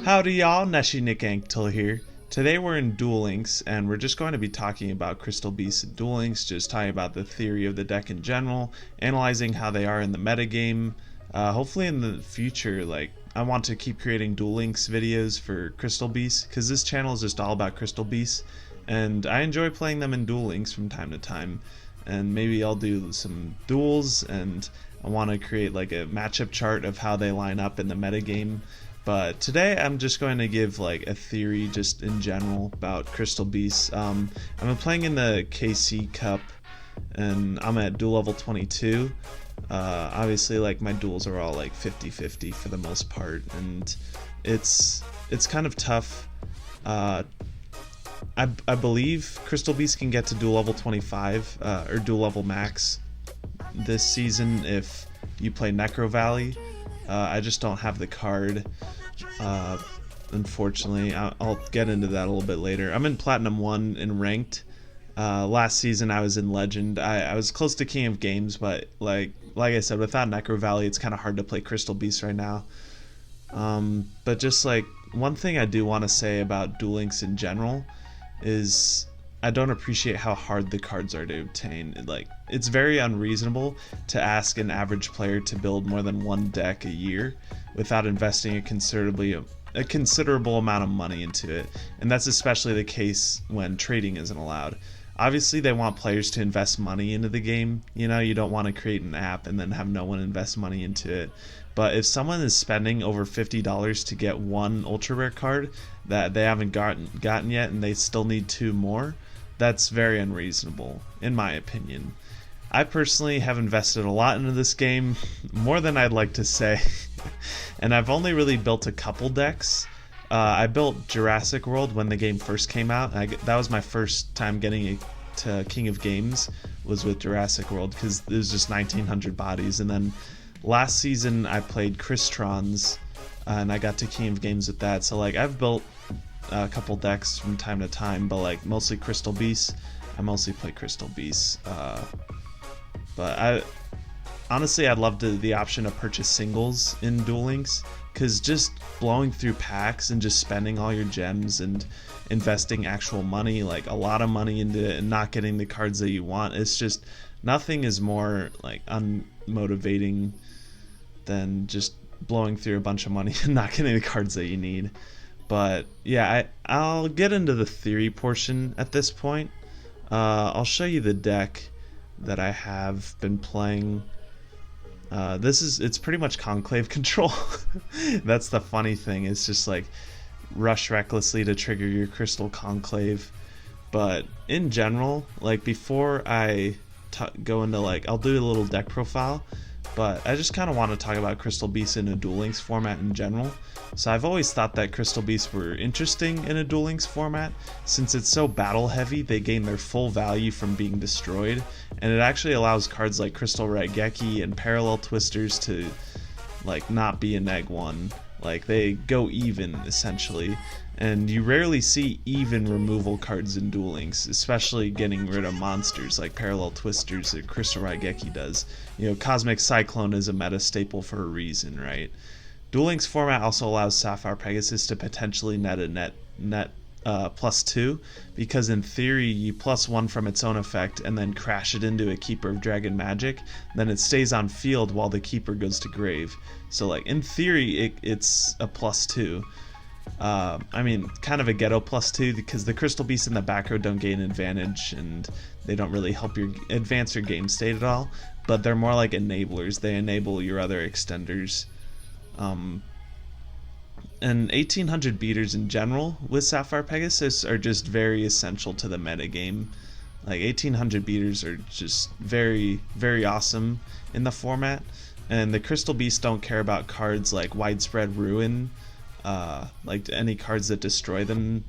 Howdy y'all, NESHY Nick Anktel here. Today we're in Duel Links, and we're just going to be talking about Crystal Beasts and Duel Links, just talking about the theory of the deck in general, analyzing how they are in the metagame. Hopefully in the future, I want to keep creating Duel Links videos for Crystal Beasts, because this channel is just all about Crystal Beasts, and I enjoy playing them in Duel Links from time to time. And maybe I'll do some duels, and I want to create like a matchup chart of how they line up in the metagame. But today I'm just going to give like a theory just in general about Crystal Beasts. I've been playing in the KC Cup and I'm at duel level 22. Obviously like my duels are all like 50-50 for the most part, and it's kind of tough. I believe Crystal Beasts can get to duel level 25 or duel level max this season if you play Necro Valley. I just don't have the card, unfortunately. I'll get into that a little bit later. I'm in Platinum 1 in Ranked. Last season I was in Legend. I was close to King of Games, but like I said, without Necro Valley it's kind of hard to play Crystal Beasts right now. But just like one thing I do want to say about Duel Links in general is I don't appreciate how hard the cards are to obtain. It's very unreasonable to ask an average player to build more than one deck a year without investing a considerable amount of money into it, and that's especially the case when trading isn't allowed. Obviously they want players to invest money into the game. You know, you don't want to create an app and then have no one invest money into it. But if someone is spending over $50 to get one ultra rare card that they haven't gotten yet, and they still need two more, that's very unreasonable, in my opinion. I personally have invested a lot into this game, more than I'd like to say, and I've only really built a couple decks. I built Jurassic World when the game first came out. That was my first time getting to King of Games, was with Jurassic World, because it was just 1900 bodies. And then last season I played Crystron's, and I got to King of Games with that. So like I've built a couple decks from time to time, but like mostly Crystal Beasts. I mostly play Crystal Beasts. But honestly I'd love the option to purchase singles in Duel Links, because just blowing through packs and just spending all your gems and investing actual money, like a lot of money into it, and not getting the cards that you want, it's just nothing is more like unmotivating than just blowing through a bunch of money and not getting the cards that you need. But yeah, I'll get into the theory portion at this point. I'll show you the deck that I have been playing. It's pretty much Conclave control. That's the funny thing. It's just like rush recklessly to trigger your Crystal Conclave. But in general, like before I go into I'll do a little deck profile, but I just kind of want to talk about Crystal Beasts in a Duel Links format in general. So I've always thought that Crystal Beasts were interesting in a Duel Links format. Since it's so battle heavy, they gain their full value from being destroyed, and it actually allows cards like Crystal Raigeki and Parallel Twisters to not be a neg1. Like they go even essentially, and you rarely see even removal cards in Duel Links, especially getting rid of monsters like Parallel Twisters or Crystal Raigeki does. You know, Cosmic Cyclone is a meta staple for a reason, right? Duel Links format also allows Sapphire Pegasus to potentially net a net +2, because in theory you +1 from its own effect and then crash it into a Keeper of Dragon Magic, then it stays on field while the Keeper goes to grave. So in theory it's a +2. I mean, kind of a ghetto +2, because the Crystal Beasts in the back row don't gain advantage and they don't really help advance your game state at all, but they're more like enablers. They enable your other extenders. And 1800 beaters in general with Sapphire Pegasus are just very essential to the metagame. Like 1800 beaters are just very, very awesome in the format, and the Crystal Beasts don't care about cards like Widespread Ruin, like any cards that destroy them,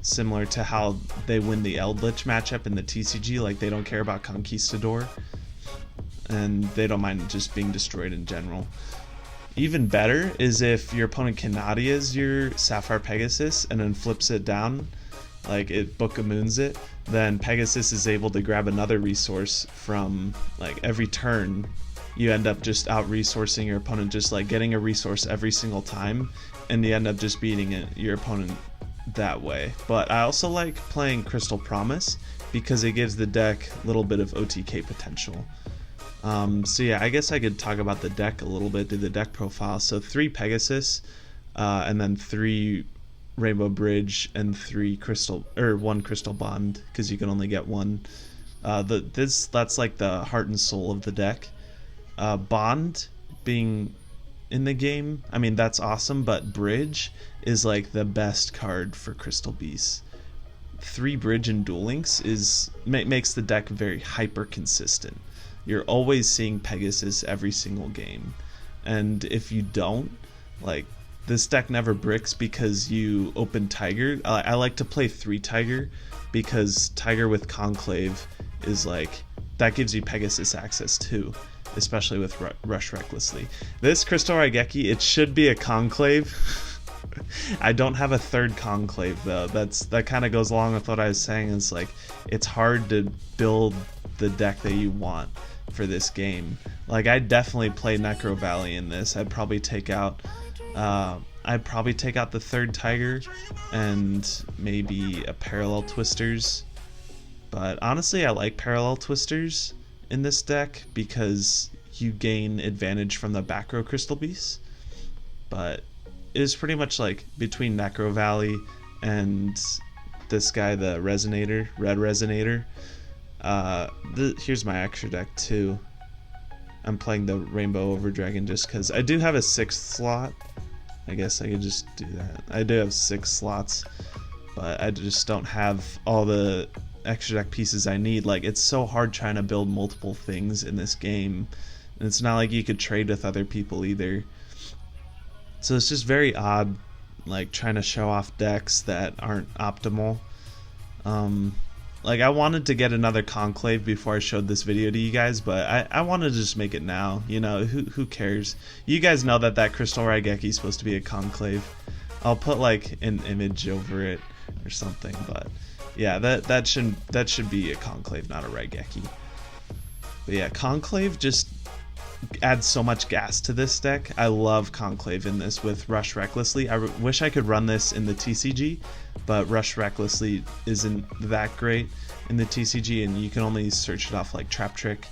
similar to how they win the Eldritch matchup in the TCG. Like they don't care about Conquistador, and they don't mind just being destroyed in general. Even better is if your opponent Canadias your Sapphire Pegasus and then flips it down, like it Book of Moons it, then Pegasus is able to grab another resource from every turn you end up just out resourcing your opponent, just like getting a resource every single time, and you end up just beating your opponent that way. But I also like playing Crystal Promise because it gives the deck a little bit of OTK potential. So yeah, I guess I could talk about the deck a little bit, do the deck profile. So 3 Pegasus, and then 3 Rainbow Bridge, and 1 Crystal Bond, because you can only get 1. That's like the heart and soul of the deck. Bond being in the game, I mean, that's awesome, but Bridge is like the best card for Crystal Beasts. 3 Bridge in Duel Links makes the deck very hyper consistent. You're always seeing Pegasus every single game, and if you don't, like, this deck never bricks because you open Tiger. I like to play 3 Tiger because Tiger with Conclave is like, that gives you Pegasus access too, especially with Rush Recklessly. This Crystal Raigeki, it should be a Conclave. I don't have a 3rd Conclave though. That kind of goes along with what I was saying. It's like, it's hard to build the deck that you want for this game. Like, I'd definitely play Necro Valley in this. I'd probably take out the 3rd Tiger and maybe a Parallel Twisters. But honestly, I like Parallel Twisters in this deck because you gain advantage from the back row Crystal Beasts. But it is pretty much like between Necro Valley and this guy, the Resonator, Red Resonator. Here's my extra deck too. I'm playing the Rainbow Overdragon just because I do have a 6th slot. I guess I could just do that. I do have 6 slots, but I just don't have all the extra deck pieces I need. Like, it's so hard trying to build multiple things in this game, and it's not like you could trade with other people either. So it's just very odd, like, trying to show off decks that aren't optimal. Like, I wanted to get another Conclave before I showed this video to you guys, but I wanted to just make it now. You know, who cares? You guys know that Crystal Raigeki is supposed to be a Conclave. I'll put like an image over it or something, but yeah, that should be a Conclave, not a Raigeki. But yeah, Conclave just adds so much gas to this deck. I love Conclave in this with Rush Recklessly. I wish I could run this in the TCG, but Rush Recklessly isn't that great in the TCG, and you can only search it off like Trap Trick,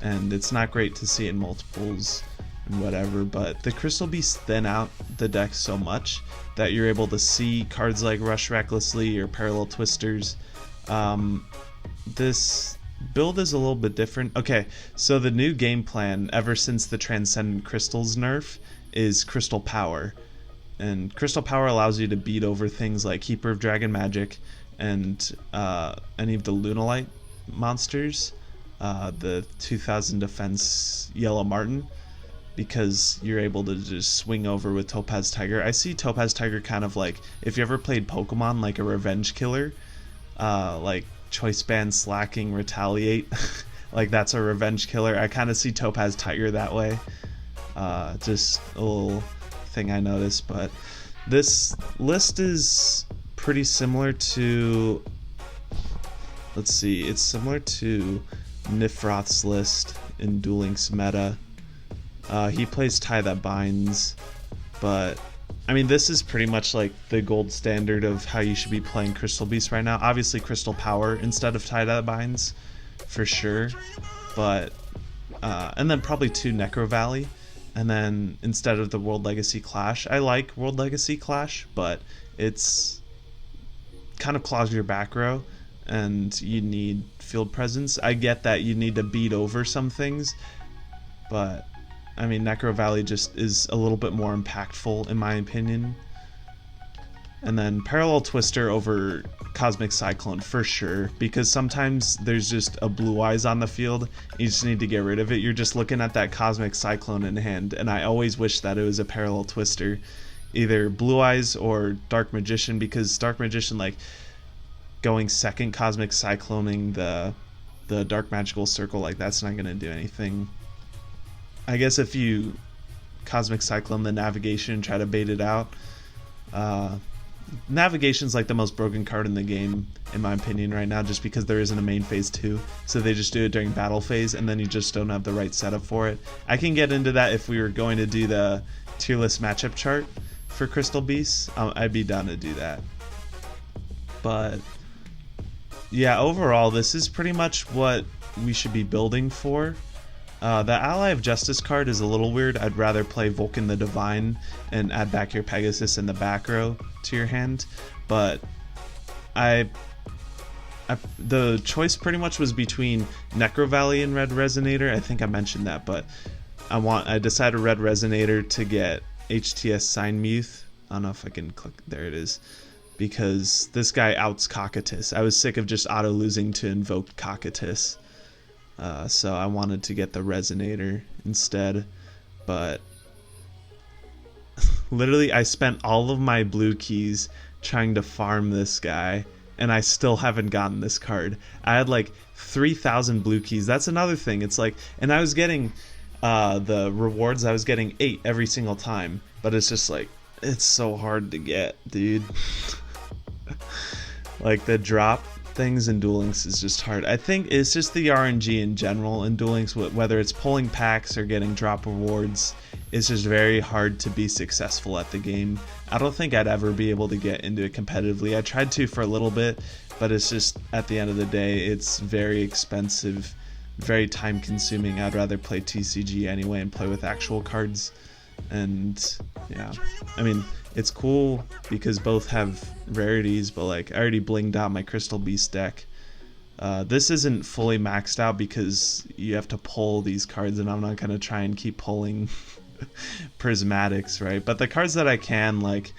and it's not great to see it in multiples and whatever. But the Crystal Beasts thin out the deck so much that you're able to see cards like Rush Recklessly or Parallel Twisters. This build is a little bit different. Okay, so the new game plan ever since the Transcendent Crystals nerf is Crystal Power. And Crystal Power allows you to beat over things like Keeper of Dragon Magic and any of the Lunalite monsters, the 2000 defense Yellow Martin, because you're able to just swing over with Topaz Tiger. I see Topaz Tiger kind of like, if you ever played Pokemon, like a revenge killer, like Choice Band, Slacking, Retaliate, like that's a revenge killer. I kind of see Topaz Tiger that way. Just a little thing I noticed, but this list is pretty similar to, let's see, it's similar to Nifroth's list in Duel Links meta. He plays Tie That Binds, but I mean, this is pretty much like the gold standard of how you should be playing Crystal Beast right now. Obviously Crystal Power instead of Tie That Binds for sure, but and then probably 2 Necro Valley, and then instead of the World Legacy Clash. I like World Legacy Clash, but it's kind of clogs your back row and you need field presence. I get that you need to beat over some things, but I mean, Necro Valley just is a little bit more impactful in my opinion. And then Parallel Twister over Cosmic Cyclone for sure, because sometimes there's just a Blue Eyes on the field, you just need to get rid of it. You're just looking at that Cosmic Cyclone in hand, and I always wish that it was a Parallel Twister, either Blue Eyes or Dark Magician, because Dark Magician, like, going second Cosmic Cycloning the Dark Magical Circle, like, that's not going to do anything. I guess if you Cosmic Cyclone the Navigation and try to bait it out, navigation's like the most broken card in the game, in my opinion, right now, just because there isn't a main phase 2. So they just do it during battle phase, and then you just don't have the right setup for it. I can get into that if we were going to do the tier list matchup chart for Crystal Beasts. I'd be down to do that. But yeah, overall, this is pretty much what we should be building for. The Ally of Justice card is a little weird. I'd rather play Vulcan the Divine and add back your Pegasus in the back row to your hand. But the choice pretty much was between Necro Valley and Red Resonator. I think I mentioned that, but I decided Red Resonator to get HTS Sign Muth. I don't know if I can click. There it is. Because this guy outs Cocytus. I was sick of just auto losing to invoked Cocytus. So I wanted to get the Resonator instead, but literally I spent all of my blue keys trying to farm this guy, and I still haven't gotten this card. I had like 3,000 blue keys. That's another thing. It's like, and I was getting the rewards, I was getting 8 every single time, but it's just like, it's so hard to get, dude. Like the drop things in Duel Links is just hard. I think it's just the RNG in general in Duel Links, whether it's pulling packs or getting drop rewards, it's just very hard to be successful at the game. I don't think I'd ever be able to get into it competitively. I tried to for a little bit, but it's just, at the end of the day, it's very expensive, very time consuming. I'd rather play TCG anyway and play with actual cards. And yeah, I mean, it's cool because both have rarities, but like I already blinged out my Crystal Beast deck. This isn't fully maxed out because you have to pull these cards, and I'm not going to try and keep pulling prismatics, right? But the cards that I can, like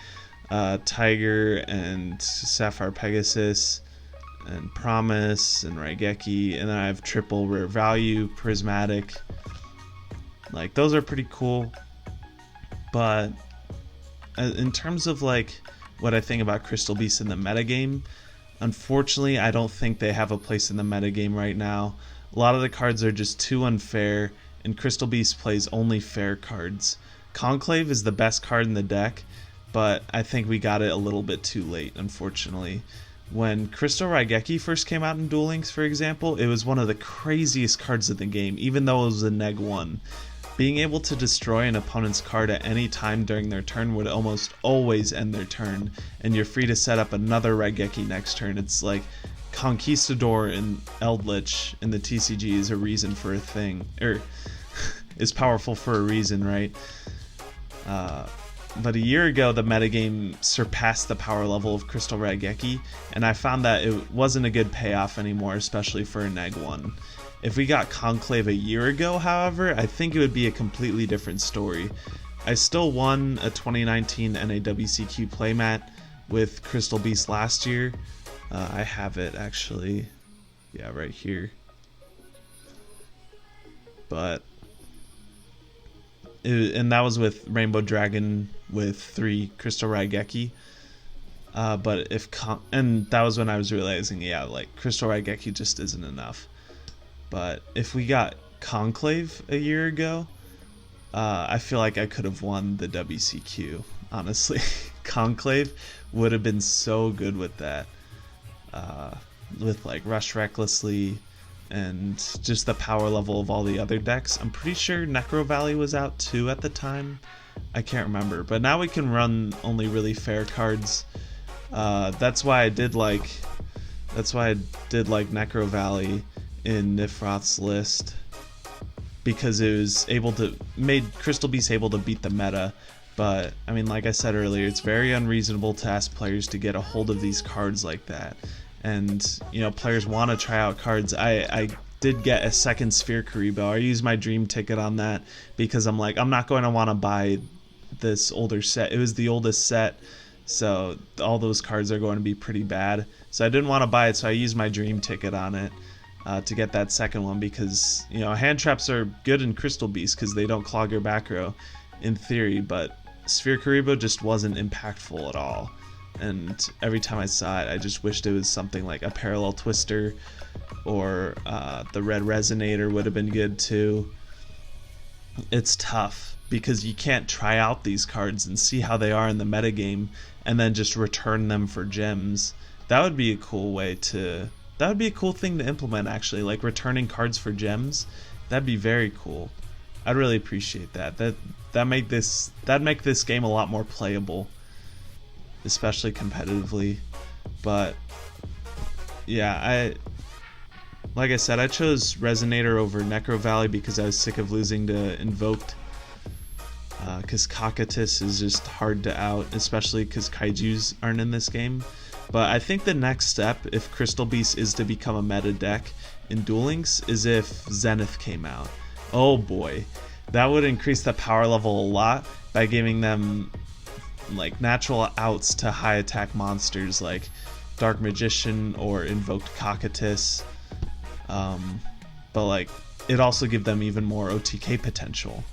Tiger and Sapphire Pegasus and Promise and Raigeki, and then I have triple rare value prismatic, like those are pretty cool. But in terms of like what I think about Crystal Beasts in the metagame, unfortunately I don't think they have a place in the metagame right now. A lot of the cards are just too unfair, and Crystal Beast plays only fair cards. Conclave is the best card in the deck, but I think we got it a little bit too late, unfortunately. When Crystal Raigeki first came out in Duel Links, for example, it was one of the craziest cards in the game, even though it was a neg 1. Being able to destroy an opponent's card at any time during their turn would almost always end their turn, and you're free to set up another Raigeki next turn. It's like Conquistador and Eldritch in the TCG is a reason for a thing, or is powerful for a reason, right? But a year ago, the metagame surpassed the power level of Crystal Raigeki, and I found that it wasn't a good payoff anymore, especially for a neg 1. If we got Conclave a year ago, however, I think it would be a completely different story. I still won a 2019 NAWCQ playmat with Crystal Beast last year. I have it actually, yeah, right here. But and that was with Rainbow Dragon with 3 Crystal Raigeki. But and that was when I was realizing, yeah, like Crystal Raigeki just isn't enough. But if we got Conclave a year ago, I feel like I could have won the WCQ, honestly. Conclave would have been so good with that. With like Rush Recklessly and just the power level of all the other decks. I'm pretty sure Necro Valley was out too at the time. I can't remember. But now we can run only really fair cards. That's why I did like Necro Valley in Nifroth's list, because it was made Crystal Beast able to beat the meta. But I mean, like I said earlier, it's very unreasonable to ask players to get a hold of these cards like that. And you know, players want to try out cards. I did get a second Sphere Karibo. I used my dream ticket on that because I'm like, I'm not going to want to buy this older set. It was the oldest set, so all those cards are going to be pretty bad. So I didn't want to buy it, so I used my dream ticket on it. To get that second one, because you know, hand traps are good in Crystal Beast because they don't clog your back row in theory, but Sphere Karibo just wasn't impactful at all, and every time I saw it I just wished it was something like a Parallel Twister, or the Red Resonator would have been good too. it's tough because you can't try out these cards and see how they are in the metagame and then just return them for gems. That would be a cool way to, that would be a cool thing to implement actually, like returning cards for gems. That'd be very cool. I'd really appreciate that. That'd make this game a lot more playable, especially competitively. But yeah, like I said, I chose Resonator over Necro Valley because I was sick of losing to Invoked. Because Cocytus is just hard to out, especially because Kaijus aren't in this game. But I think the next step, if Crystal Beast is to become a meta deck in Duel Links, is if Zenith came out. Oh boy, that would increase the power level a lot by giving them like natural outs to high attack monsters like Dark Magician or Invoked Cocytus. But like it also give them even more OTK potential.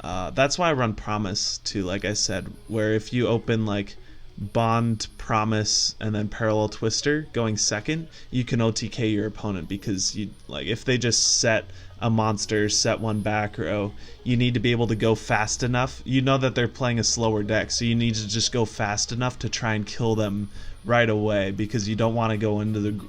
That's why I run Promise too, like I said, where if you open like Bond, Promise, and then Parallel Twister going second, you can OTK your opponent because you like if they just set a monster, set one back row, you need to be able to go fast enough. You know that they're playing a slower deck, so you need to just go fast enough to try and kill them right away because you don't want to go into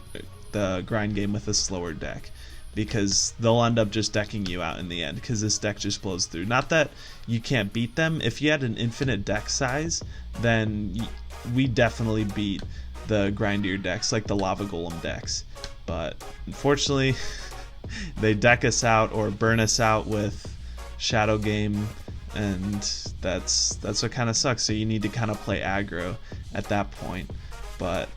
the grind game with a slower deck, because they'll end up just decking you out in the end because this deck just blows through. Not that you can't beat them. If you had an infinite deck size, then we definitely beat the grindier decks like the Lava Golem decks. But unfortunately, they deck us out or burn us out with Shadow Game, and that's what kind of sucks. So you need to kind of play aggro at that point. But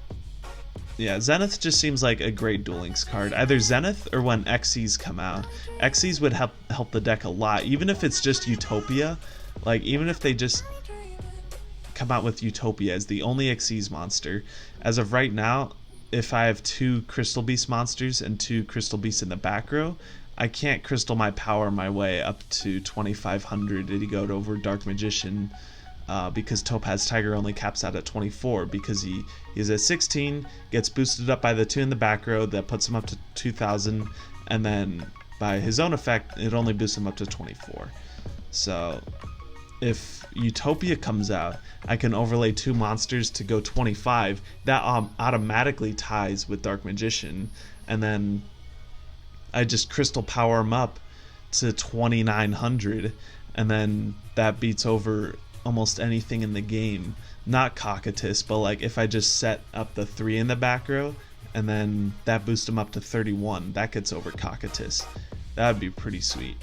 yeah, Zenith just seems like a great Duel Links card. Either Zenith or when Xyz come out. Xyz would help the deck a lot, even if it's just Utopia. Like, even if they just come out with Utopia as the only Xyz monster. As of right now, if I have 2 Crystal Beast monsters and 2 Crystal Beasts in the back row, I can't Crystal my power my way up to 2500 to go over Dark Magician. Because Topaz Tiger only caps out at 24 because he is at 16, gets boosted up by the 2 in the back row that puts him up to 2000, and then by his own effect it only boosts him up to 24. So if Utopia comes out, I can overlay 2 monsters to go 25. That automatically ties with Dark Magician, and then I just crystal power him up to 2900, and then that beats over almost anything in the game. Not Cocytus, but like if I just set up the 3 in the back row and then that boosts him up to 31, that gets over Cocytus. That would be pretty sweet.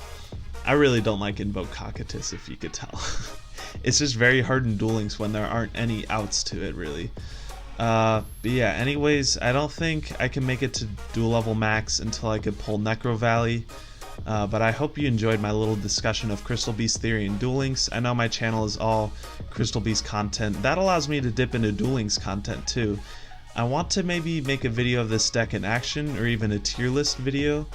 I really don't like Invoke Cocytus, if you could tell. It's just very hard in Duel Links when there aren't any outs to it, really. But yeah, anyways, I don't think I can make it to dual level max until I could pull Necro Valley. But I hope you enjoyed my little discussion of Crystal Beast theory and Duel Links. I know my channel is all Crystal Beast content. That allows me to dip into Duel Links content too. I want to maybe make a video of this deck in action, or even a tier list video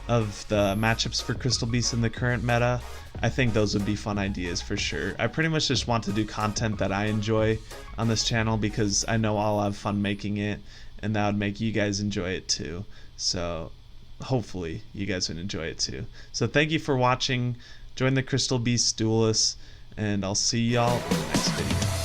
of the matchups for Crystal Beast in the current meta. I think those would be fun ideas for sure. I pretty much just want to do content that I enjoy on this channel because I know I'll have fun making it, and that would make you guys enjoy it too. So hopefully you guys would enjoy it too. So thank you for watching. Join the Crystal Beast Duelists, and I'll see y'all in the next video.